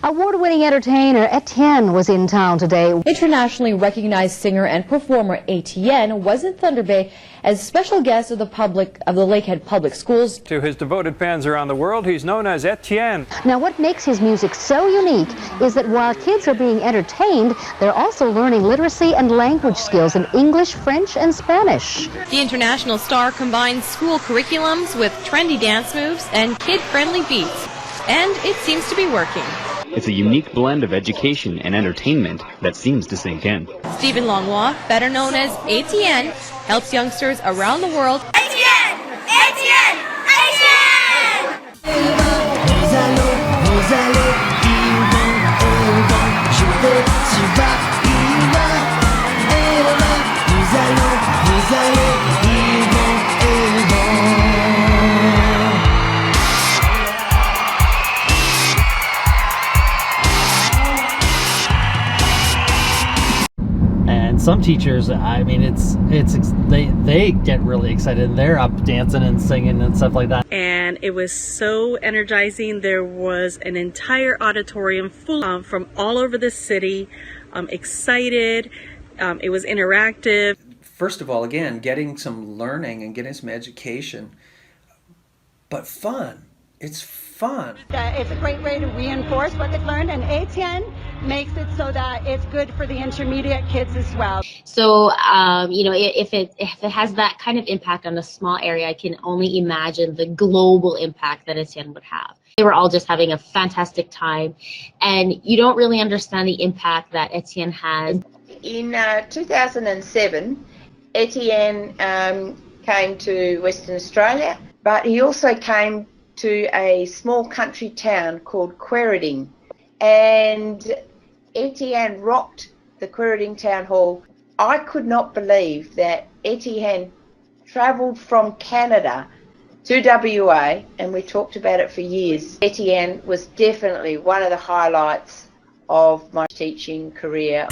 Award-winning entertainer Étienne was in town today. Internationally recognized singer and performer Étienne was in Thunder Bay as special guest of the Lakehead Public Schools. To his devoted fans around the world, he's known as Étienne. Now, what makes his music so unique is that while kids are being entertained, they're also learning literacy and language skills in English, French, and Spanish. The international star combines school curriculums with trendy dance moves and kid-friendly beats, and it seems to be working. It's a unique blend of education and entertainment that seems to sink in. Stephen Langlois, better known as Étienne, helps youngsters around the world. Étienne! Étienne! Étienne! And some teachers, I mean, they get really excited and they're up dancing and singing and stuff like that. And it was so energizing. There was an entire auditorium full from all over the city, excited. It was interactive. First of all, again, getting some learning and getting some education, but fun. It's fun. It's a great way to reinforce what they've learned, and Étienne makes it so that it's good for the intermediate kids as well. So, you know, if it has that kind of impact on a small area, I can only imagine the global impact that Étienne would have. They were all just having a fantastic time, and you don't really understand the impact that Étienne has. In 2007, Étienne came to Western Australia, but he also came to a small country town called Quairading, and Étienne rocked the Quairading Town Hall. I could not believe that Étienne travelled from Canada to WA, and we talked about it for years. Étienne was definitely one of the highlights of my teaching career.